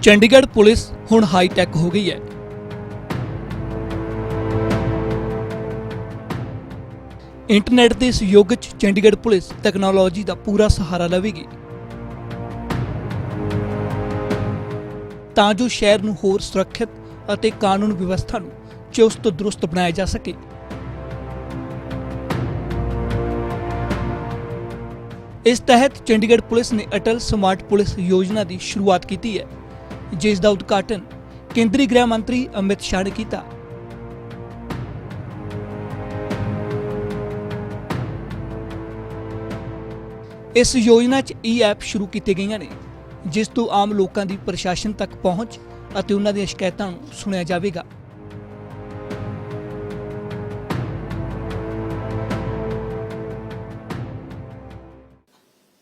Chandigarh police ਹੁਣ high tech ਹੋ ਗਈ ਹੈ। ਇੰਟਰਨੈਟ ਦੇ ਇਸ ਯੁੱਗ 'ਚ ਚੰਡੀਗੜ੍ਹ ਪੁਲਿਸ ਟੈਕਨੋਲੋਜੀ ਦਾ ਪੂਰਾ ਸਹਾਰਾ ਲਵੇਗੀ ਤਾਂ ਜੋ ਸ਼ਹਿਰ ਨੂੰ ਹੋਰ ਸੁਰੱਖਿਅਤ ਅਤੇ ਕਾਨੂੰਨ ਵਿਵਸਥਾ ਨੂੰ ਚੁਸਤ ਦਰੁਸਤ ਬਣਾਇਆ ਜਾ ਸਕੇ। इस तहत चंडीगढ़ पुलिस ने अटल स्मार्ट पुलिस योजना की शुरुआत की है, जिसका उद्घाटन केंद्रीय गृह मंत्री अमित शाह ने किया। इस योजना च ई-ऐप शुरू किए गई ने, जिस तो आम लोगों की प्रशासन तक पहुँच और उन्हां दी शिकायतों नूं सुनिया जाएगा।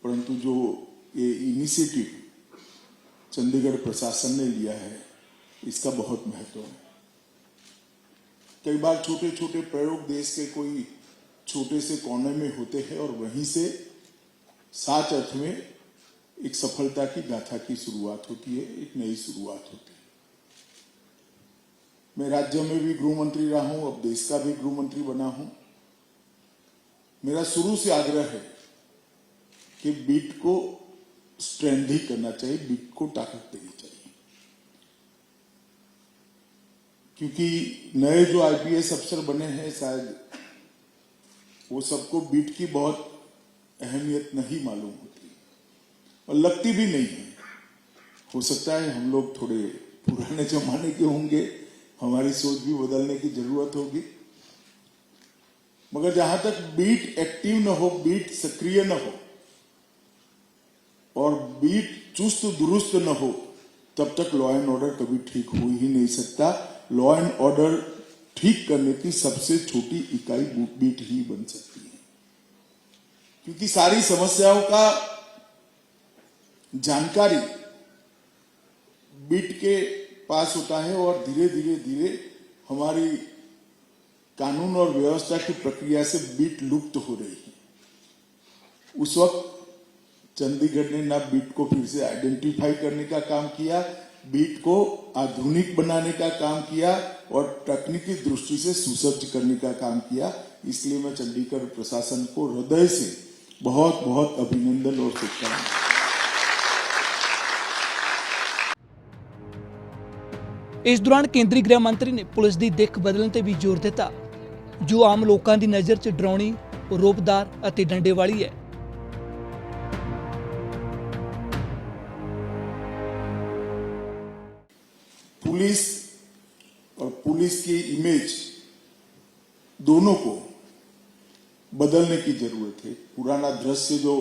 परंतु जो ये इनिशिएटिव चंडीगढ़ प्रशासन ने लिया है, इसका बहुत महत्व है। कई बार छोटे छोटे प्रयोग देश के कोई छोटे से कोने में होते हैं और वहीं से साच अर्थ में एक सफलता की गाथा की शुरुआत होती है, एक नई शुरुआत होती है। मैं राज्य में भी गृह मंत्री रहा हूं, अब देश का भी गृह मंत्री बना हूं। मेरा शुरू से आग्रह है कि बीट को स्ट्रेंथी करना चाहिए, बीट को ताकत देनी चाहिए, क्योंकि नए जो आईपीएस अफसर बने हैं शायद वो सबको बीट की बहुत अहमियत नहीं मालूम होती और लगती भी नहीं है। हो सकता है हम लोग थोड़े पुराने जमाने के होंगे, हमारी सोच भी बदलने की जरूरत होगी, मगर जहां तक बीट एक्टिव न हो, बीट सक्रिय न हो और बीट चुस्त दुरुस्त न हो, तब तक लॉ एंड ऑर्डर कभी ठीक हो ही नहीं सकता। लॉ एंड ऑर्डर ठीक करने की सबसे छोटी इकाई बीट ही बन सकती है, क्योंकि सारी समस्याओं का जानकारी बीट के पास होता है और धीरे धीरे धीरे हमारी कानून और व्यवस्था की प्रक्रिया से बीट लुप्त हो रही है। उस वक्त चंडीगढ़ ने ना बीट को फिर से आइडेंटिफाई करने का काम किया, बीट को आधुनिक बनाने का काम किया और तकनीकी दृष्टि से सुसज्ज करने का काम किया। इसलिए मैं चंडीगढ़ प्रशासन को हृदय से बहुत बहुत अभिनंदन और शुभकामनाएं। इस दौरान केंद्रीय गृह मंत्री ने पुलिस की दिख बदलने ते भी जोर दिता, जो आम लोगों की नज़र च डरावनी, रोबदार और डंडे वाली है। पुलिस और पुलिस की इमेज दोनों को बदलने की जरूरत है। पुराना दृश्य जो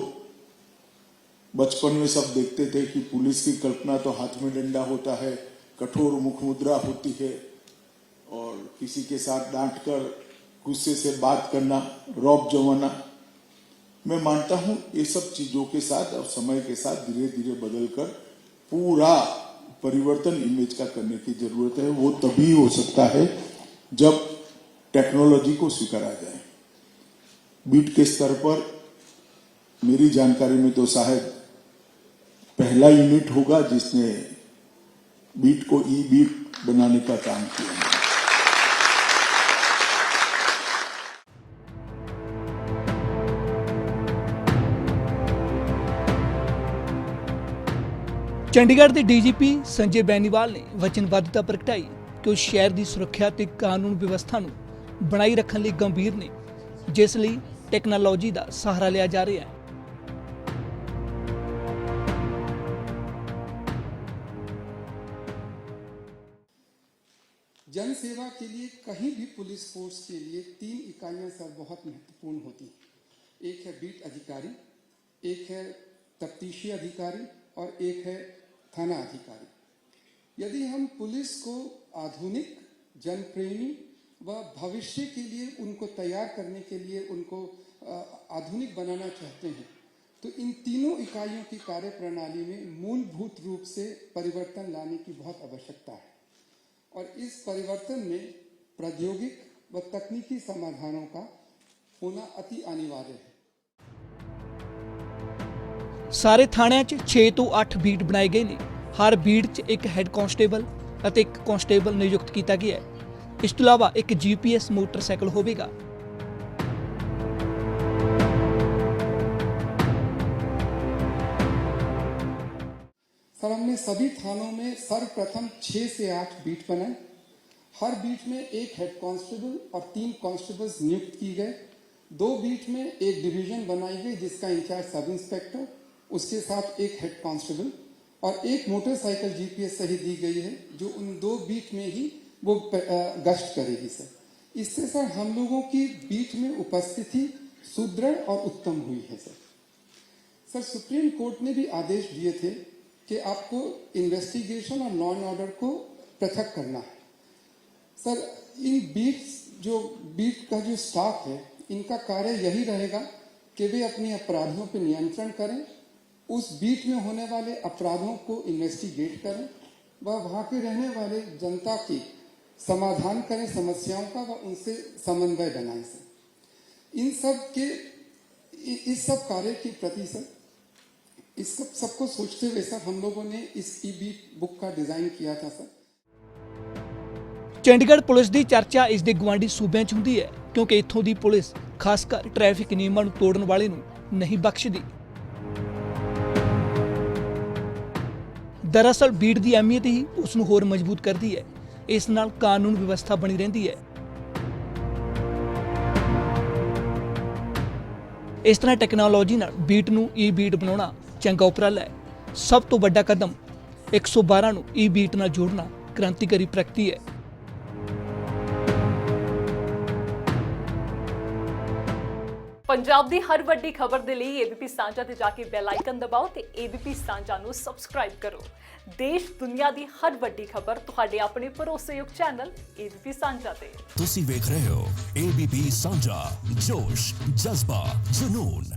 बचपन में सब देखते थे कि पुलिस की कल्पना तो हाथ में डंडा होता है, कठोर मुख मुद्रा होती है और किसी के साथ डांटकर गुस्से से बात करना, रौब जमाना। मैं मानता हूं ये सब चीजों के साथ और समय के साथ धीरे धीरे बदलकर पूरा परिवर्तन इमेज का करने की जरूरत है। वो तभी हो सकता है जब टेक्नोलॉजी को स्वीकारा जाए। बीट के स्तर पर मेरी जानकारी में तो शायद पहला यूनिट होगा जिसने बीट को ई बीट बनाने का काम किया है। चंडीगढ़ के डीजीपी संजय बेनीवाल ने वचनबद्धता प्रगटाई कि वो शहर की सुरक्षा ते कानून व्यवस्था नूं बनाई रखने लिए गंभीर ने, जिस लिए टैक्नोलॉजी का सहारा लिया जा रहा है। जन सेवा के लिए कहीं भी पुलिस फोर्स के लिए 3 इकाइयां सर बहुत महत्वपूर्ण होती हैं। एक है बीट अधिकारी, एक है तफ्तीशी अधिकारी और एक है थाना अधिकारी। यदि हम पुलिस को आधुनिक, जनप्रेमी व भविष्य के लिए उनको तैयार करने के लिए उनको आधुनिक बनाना चाहते हैं, तो इन तीनों इकाइयों की कार्य प्रणाली में मूलभूत रूप से परिवर्तन लाने की बहुत आवश्यकता है और इस परिवर्तन में प्रौद्योगिक व तकनीकी समाधानों का होना अति अनिवार्य है। सारे थाणिਆਂ 'ਚ 6 ਤੋਂ 8 बीट बनाए गए ने, ਹਰ ਬੀਟ 'ਚ ਇੱਕ ਹੈੱਡ ਕਾਂਸਟੇਬਲ ਅਤੇ ਇੱਕ ਕਾਂਸਟੇਬਲ ਨਿਯੁਕਤ ਕੀਤਾ ਗਿਆ ਹੈ। ਇਸ ਤੋਂ ਇਲਾਵਾ ਇੱਕ GPS ਮੋਟਰਸਾਈਕਲ ਹੋਵੇਗਾ। सर, हमने सभी थानों में सर्वप्रथम 6 से 8 बीट बनाए। हर बीट में एक हेड कांस्टेबल और 3 कांस्टेबल्स नियुक्त किए गए। 2 बीट में एक डिवीजन बनाई गई जिसका इंचार्ज सब इंस्पेक्टर, उसके साथ एक हेड कांस्टेबल और एक मोटरसाइकिल GPS सहित दी गई है जो उन 2 बीट में ही वो गश्त करेगी। सर, इससे सर हम लोगों की बीट में उपस्थिति सुदृढ़ और उत्तम हुई है। सर, सुप्रीम कोर्ट ने भी आदेश दिए थे कि आपको इन्वेस्टिगेशन और लॉ एंड ऑर्डर को पृथक करना है। सर, इन बीट का जो स्टाफ है, इनका कार्य यही रहेगा कि वे अपने अपराधियों पर नियंत्रण करें, उस बीट में होने वाले अपराधों को इन्वेस्टिगेट करें व वहाँ के रहने वाले जनता की समाधान करें समस्याओं का व उनसे समन्वय बनाएं। सर, इस सब कार्य के प्रति सर, इस सबको सोचते हुए सर हम लोगों ने इस ई-बीट बुक का डिजाइन किया था। सर, ਚੰਡੀਗੜ੍ਹ ਪੁਲਿਸ ਦੀ ਚਰਚਾ ਇਸ ਦੇ ਗੁਆਂਢੀ ਸੂਬਿਆਂ 'ਚ ਹੁੰਦੀ ਹੈ ਕਿਉਂਕਿ ਇੱਥੋਂ ਦੀ ਪੁਲਿਸ ਖਾਸ ਕਰ ਟ੍ਰੈਫਿਕ ਨਿਯਮਾਂ ਨੂੰ ਤੋੜਨ ਵਾਲੇ ਨੂੰ ਨਹੀਂ ਬਖਸ਼ਦੀ। ਦਰਅਸਲ ਬੀਟ ਦੀ ਅਹਿਮੀਅਤ ਹੀ ਉਸ ਨੂੰ ਹੋਰ ਮਜ਼ਬੂਤ ਕਰਦੀ ਹੈ। ਇਸ ਨਾਲ ਕਾਨੂੰਨ ਵਿਵਸਥਾ ਬਣੀ ਰਹਿੰਦੀ ਹੈ। ਇਸ ਤਰ੍ਹਾਂ ਟੈਕਨੋਲੋਜੀ ਨਾਲ ਬੀਟ ਨੂੰ ਈ-ਬੀਟ ਬਣਾਉਣਾ ਚੰਗਾ ਉਪਰਾਲਾ ਹੈ। ਸਭ ਤੋਂ ਵੱਡਾ ਕਦਮ 112 ਨੂੰ ਈ-ਬੀਟ ਨਾਲ ਜੋੜਨਾ ਕ੍ਰਾਂਤੀਕਾਰੀ ਪ੍ਰਗਤੀ ਹੈ। ਪੰਜਾਬ ਦੀ ਹਰ ਵੱਡੀ ਖਬਰ ਦੇ ਲਈ ABP ਸਾਂਝਾ ਤੇ ਜਾ ਕੇ ਬੈਲ ਆਈਕਨ ਦਬਾਓ ਤੇ ABP ਸਾਂਝਾ ਨੂੰ ਸਬਸਕ੍ਰਾਈਬ ਕਰੋ। ਦੇਸ਼ ਦੁਨੀਆ ਦੀ ਹਰ ਵੱਡੀ ਖਬਰ ਤੁਹਾਡੇ ਆਪਣੇ ਭਰੋਸੇਯੋਗ ਚੈਨਲ ABP ਸਾਂਝਾ ਤੇ। ਤੁਸੀਂ ਵੇਖ ਰਹੇ ਹੋ ABP ਸਾਂਝਾ, ਜੋਸ਼, ਜਜ਼ਬਾ, ਜਨੂਨ।